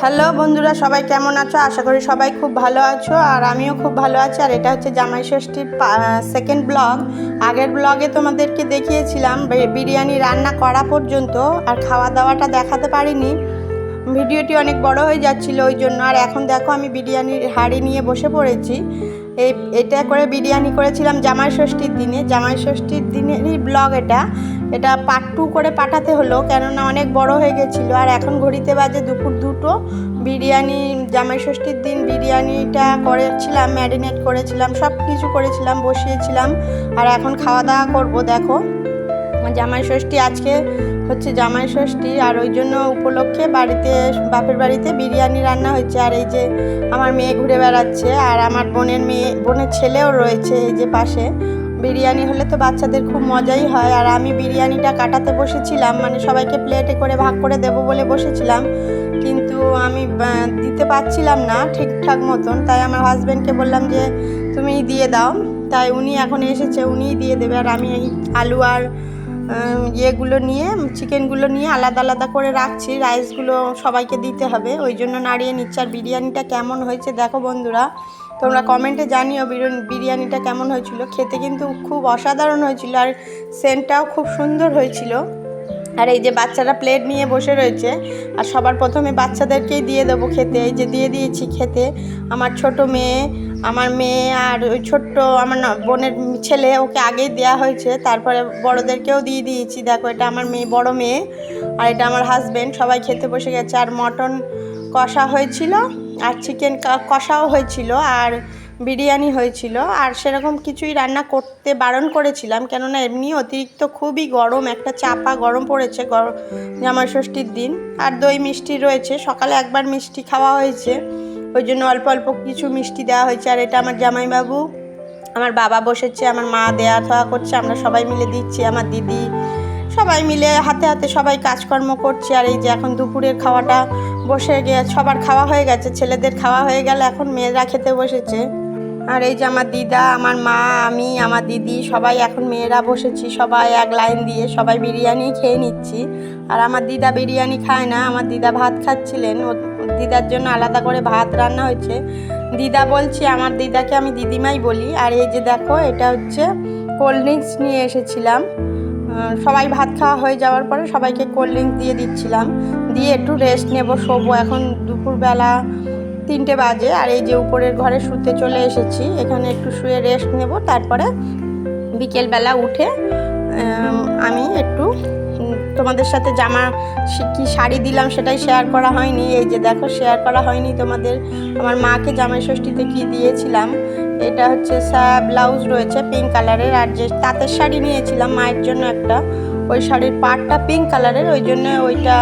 Hello বন্ধুরা, সবাই কেমন আছো? আশা করি সবাই খুব ভালো আছো, আর আমিও খুব ভালো আছি। আর এটা হচ্ছে জামাই ষষ্ঠীর সেকেন্ড ব্লগ। আগের ব্লগে তোমাদেরকে দেখিয়েছিলাম বিরিয়ানি রান্না করা পর্যন্ত, আর খাওয়া দাওয়াটা দেখাতে পারিনি। ভিডিওটি অনেক বড় হয়ে যাচ্ছিল ওই জন্য। আর এখন দেখো আমি বিরিয়ানির হাঁড়ি নিয়ে বসে পড়েছি। এটা করে বিরিয়ানি করেছিলাম জামাই ষষ্ঠীর দিনে। জামাই ষষ্ঠীর দিনেরই ব্লগ এটা পার্ট 2 করে পাঠাতে হলো, কেননা অনেক বড় হয়ে গেছিলো। আর এখন ঘড়িতে বাজে দুপুর 2টো। বিরিয়ানি জামাই ষষ্ঠীর দিন বিরিয়ানিটা করেছিলাম, ম্যারিনেট করেছিলাম, সব কিছু করেছিলাম, বসিয়েছিলাম। আর এখন খাওয়া দাওয়া করবো। দেখো জামাই ষষ্ঠী আজকে হচ্ছে জামাই ষষ্ঠী, আর ওই জন্য উপলক্ষে বাপের বাড়িতে বিরিয়ানি রান্না হয়েছে। আর এই যে আমার মেয়ে ঘুরে বেড়াচ্ছে, আর আমার বোনের ছেলেও রয়েছে এই যে পাশে। বিরিয়ানি হলে তো বাচ্চাদের খুব মজাই হয়। আর আমি বিরিয়ানিটা কাটাতে বসেছিলাম, মানে সবাইকে প্লেটে করে ভাগ করে দেবো বলে বসেছিলাম, কিন্তু আমি দিতে পারছিলাম না ঠিকঠাক মতন। তাই আমার হাজব্যান্ডকে বললাম যে তুমি দিয়ে দাও। তাই উনি এখন এসেছে, উনিই দিয়ে দেবে। আর আমি এই আলু আর ইয়েগুলো নিয়ে, চিকেনগুলো নিয়ে আলাদা আলাদা করে রাখছি। রাইসগুলো সবাইকে দিতে হবে, ওই জন্য নাড়িয়ে নিচ্ছি। আর বিরিয়ানিটা কেমন হয়েছে দেখো বন্ধুরা, তোমরা কমেন্টে জানিও বিরিয়ানিটা কেমন হয়েছিল। খেতে কিন্তু খুব অসাধারণ হয়েছিল, আর সেন্টটাও খুব সুন্দর হয়েছিল। আর এই যে বাচ্চারা প্লেট নিয়ে বসে রয়েছে, আর সবার প্রথমে বাচ্চাদেরকেই দিয়ে দেবো খেতে। এই যে দিয়ে দিয়েছি খেতে আমার ছোট মেয়ে, আমার মেয়ে, আর ওই ছোট্ট আমার বোনের ছেলে, ওকে আগেই দেওয়া হয়েছে। তারপরে বড়োদেরকেও দিয়ে দিয়েছি। দেখো এটা আমার বড় মেয়ে, আর এটা আমার হাজব্যান্ড। সবাই খেতে বসে গেছে। আর মটন কষা হয়েছিল, আর চিকেন কষাও হয়েছিল, আর বিরিয়ানি হয়েছিল। আর সেরকম কিছুই রান্না করতে বারণ করেছিলাম, কেননা এমনি অতিরিক্ত খুবই গরম, একটা চাপা গরম পড়েছে জামাই ষষ্ঠীর দিন। আর দই মিষ্টি রয়েছে, সকালে একবার মিষ্টি খাওয়া হয়েছে, ওই জন্য অল্প অল্প কিছু মিষ্টি দেওয়া হয়েছে। আর এটা আমার জামাইবাবু, আমার বাবা বসেছে, আমার মা দেয়া থাওয়া করছে, আমরা সবাই মিলে দিচ্ছি, আমার দিদি, সবাই মিলে হাতে হাতে সবাই কাজকর্ম করছে। আর এই যে এখন দুপুরের খাওয়াটা বসে গিয়ে সবার খাওয়া হয়ে গেছে, ছেলেদের খাওয়া হয়ে গেল, এখন মেয়েরা খেতে বসেছে। আর এই যে আমার দিদা, আমার মা, আমি, আমার দিদি, সবাই এখন মেয়েরা বসেছি, সবাই এক লাইন দিয়ে সবাই বিরিয়ানি খেয়ে নিচ্ছি। আর আমার দিদা বিরিয়ানি খায় না, আমার দিদা ভাত খাচ্ছিলেন, দিদার জন্য আলাদা করে ভাত রান্না হয়েছে। দিদা বলছি, আমার দিদাকে আমি দিদিমাই বলি। আর এই যে দেখো এটা হচ্ছে কোল্ড ড্রিঙ্কস নিয়ে এসেছিলাম। সবাই ভাত খাওয়া হয়ে যাওয়ার পরে সবাইকে কোল্ড ড্রিঙ্কস দিয়ে দিচ্ছিলাম, দিয়ে একটু রেস্ট নেব, শোবো। এখন দুপুরবেলা 3টে বাজে। আর এই যে উপরের ঘরে শুতে চলে এসেছি, এখানে একটু শুয়ে রেস্ট নেব। তারপরে বিকেলবেলা উঠে আমি একটু তোমাদের সাথে কি শাড়ি দিলাম সেটাই শেয়ার করা হয়নি। এই যে দেখো শেয়ার করা হয়নি তোমাদের, আমার মাকে জামাই ষষ্ঠীতে কি দিয়েছিলাম। এটা হচ্ছে ব্লাউজ রয়েছে পিঙ্ক কালারের, আর যে তাঁতের শাড়ি নিয়েছিলাম মায়ের জন্য একটা, ওই শাড়ির পাড়টা পিঙ্ক কালারের, ওই জন্য ওইটা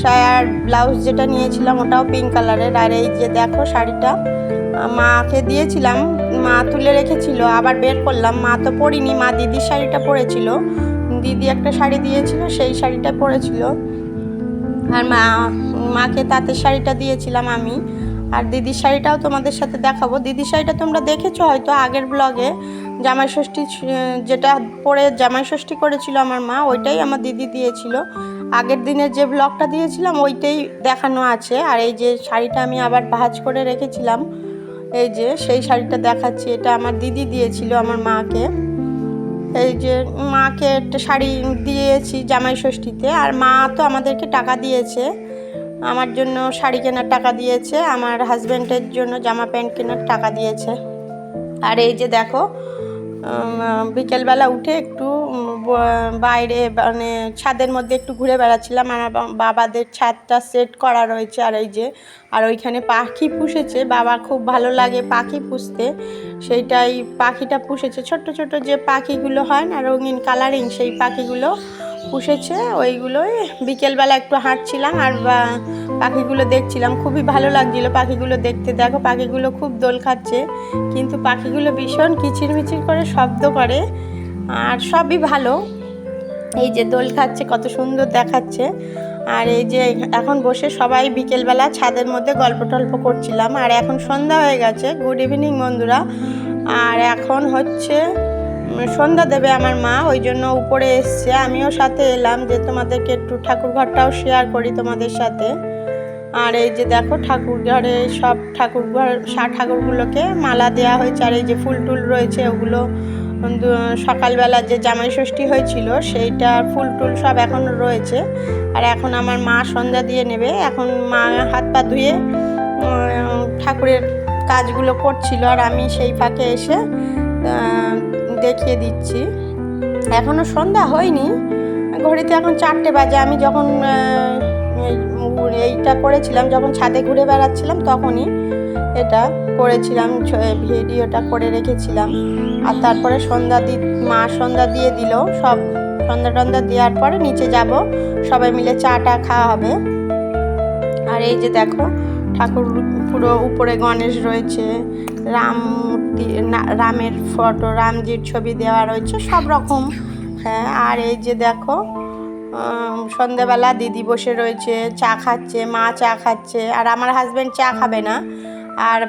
শাড়ির ব্লাউজ যেটা নিয়েছিলাম ওটাও পিঙ্ক কালারের। আর এই যে দেখো শাড়িটা মাকে দিয়েছিলাম, মা তুলে রেখেছিল, আবার বের করলাম। মা তো পরিনি, মা দিদির শাড়িটা পরেছিল, দিদি একটা শাড়ি দিয়েছিল, সেই শাড়িটা পরেছিল। আর মাকে তাঁতের শাড়িটা দিয়েছিলাম আমি। আর দিদির শাড়িটাও তোমাদের সাথে দেখাবো। দিদির শাড়িটা তোমরা দেখেছো হয়তো আগের ব্লগে, জামাই ষষ্ঠী যেটা পরে জামাই ষষ্ঠী করেছিল আমার মা, ওইটাই আমার দিদি দিয়েছিল। আগের দিনের যে ব্লগটা দিয়েছিলাম ওইটাই দেখানো আছে। আর এই যে শাড়িটা আমি আবার ভাঁজ করে রেখেছিলাম, এই যে সেই শাড়িটা দেখাচ্ছি, এটা আমার দিদি দিয়েছিল আমার মাকে। এই যে মাকে একটা শাড়ি দিয়েছি জামাই ষষ্ঠীতে। আর মা তো আমাদেরকে টাকা দিয়েছে, আমার জন্য শাড়ি কেনার টাকা দিয়েছে, আমার হাজব্যান্ডের জন্য জামা প্যান্ট কেনার টাকা দিয়েছে। আর এই যে দেখো বিকেলবেলা উঠে একটু বাইরে মানে ছাদের মধ্যে একটু ঘুরে বেড়াচ্ছিলাম। আমার বাবাদের ছাদটা সেট করা রয়েছে। আর এই যে আর ওইখানে পাখি পুষেছে, বাবার খুব ভালো লাগে পাখি পুষতে, সেইটাই পাখিটা পুষেছে। ছোট্ট ছোট যে পাখিগুলো হয় না রঙিন কালারিং, সেই পাখিগুলো পুষেছে। ওইগুলোই বিকেলবেলা একটু হাঁটছিলাম আর পাখিগুলো দেখছিলাম, খুবই ভালো লাগছিল পাখিগুলো দেখতে। দেখো পাখিগুলো খুব দোল খাচ্ছে, কিন্তু পাখিগুলো ভীষণ কিচিরমিচির করে শব্দ করে, আর সবই ভালো। এই যে দোল খাচ্ছে, কত সুন্দর দেখাচ্ছে। আর এই যে এখন বসে সবাই বিকেলবেলা ছাদের মধ্যে গল্প টল্প করছিলাম। আর এখন সন্ধ্যা হয়ে গেছে। গুড ইভিনিং বন্ধুরা। আর এখন হচ্ছে সন্ধ্যা দেবে আমার মা, ওই জন্য উপরে এসছে, আমিও সাথে এলাম যে তোমাদেরকে একটু ঠাকুর ঘরটাও শেয়ার করি তোমাদের সাথে। আর এই যে দেখো ঠাকুর ঘরে সব ঠাকুরগুলোকে মালা দেওয়া হয়েছে। আর এই যে ফুল টুল রয়েছে, ওগুলো সকালবেলা যে জামাই ষষ্ঠী হয়েছিল সেইটা ফুল টুল সব এখনও রয়েছে। আর এখন আমার মা সন্ধ্যা দিয়ে নেবে। এখন মা হাত পা ধুয়ে ঠাকুরের কাজগুলো করছিল, আর আমি সেই ফাঁকে এসে দেখিয়ে দিচ্ছি। এখনও সন্ধ্যা হয়নি, ঘড়িতে এখন 4টে বাজে। আমি যখন এইটা করেছিলাম, যখন ছাদে ঘুরে বেড়াচ্ছিলাম তখনই এটা করেছিলাম, ভিডিওটা করে রেখেছিলাম। আর তারপরে মা সন্ধ্যা দিয়ে দিল। সব সন্ধ্যা দেওয়ার পরে নিচে যাব, সবাই মিলে চাটা খাওয়া হবে। আর এই যে দেখো ঠাকুর পুরো উপরে গণেশ রয়েছে, রামের ফটো, রামজির ছবি দেওয়া রয়েছে, সব রকম। হ্যাঁ, আর এই যে দেখো সন্ধ্যাবেলা দিদি বসে রয়েছে, চা খাচ্ছে, মা চা খাচ্ছে। আর আমার হাজব্যান্ড চা খাবে না, আর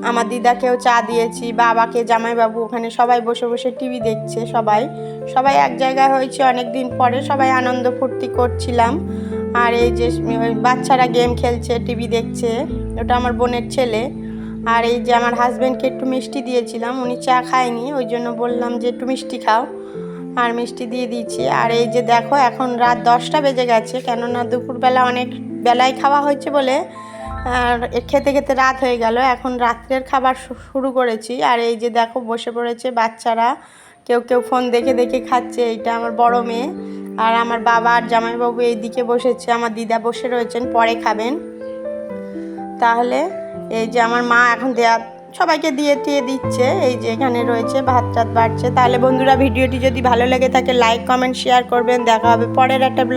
আমার দিদাকেও চা দিয়েছি, বাবাকে, জামাইবাবু ওখানে সবাই বসে বসে টিভি দেখছে। সবাই এক জায়গায় হয়েছে অনেক দিন পরে, সবাই আনন্দ ফুর্তি করছিলাম। আর এই যে বাচ্চারা গেম খেলছে, টিভি দেখছে, ওটা আমার বোনের ছেলে। আর এই যে আমার হাজব্যান্ডকে একটু মিষ্টি দিয়েছিলাম, উনি চা খায়নি, ওই জন্য বললাম যে একটু মিষ্টি খাও, আর মিষ্টি দিয়ে দিয়েছি। আর এই যে দেখো এখন রাত 10টা বেজে গেছে, কেননা দুপুরবেলা অনেক বেলায় খাওয়া হয়েছে বলে আর খেতে খেতে রাত হয়ে গেল। এখন রাত্রের খাবার শুরু করেছি। আর এই যে দেখো বসে পড়েছে বাচ্চারা, কেউ ফোন দেখে দেখে খাচ্ছে। এইটা আমার বড় মেয়ে, আর আমার বাবা আর জামাইবাবু এইদিকে বসেছে, আমার দিদা বসে রয়েছেন, পরে খাবেন। তাহলে এই যে আমার মা এখন সবাইকে দিয়ে দিচ্ছে। এই যে এখানে রয়েছে ভাত টাত বাড়ছে। তাহলে বন্ধুরা, ভিডিওটি যদি ভালো লেগে থাকে লাইক কমেন্ট শেয়ার করবেন। দেখা হবে পরের একটা ব্লগ।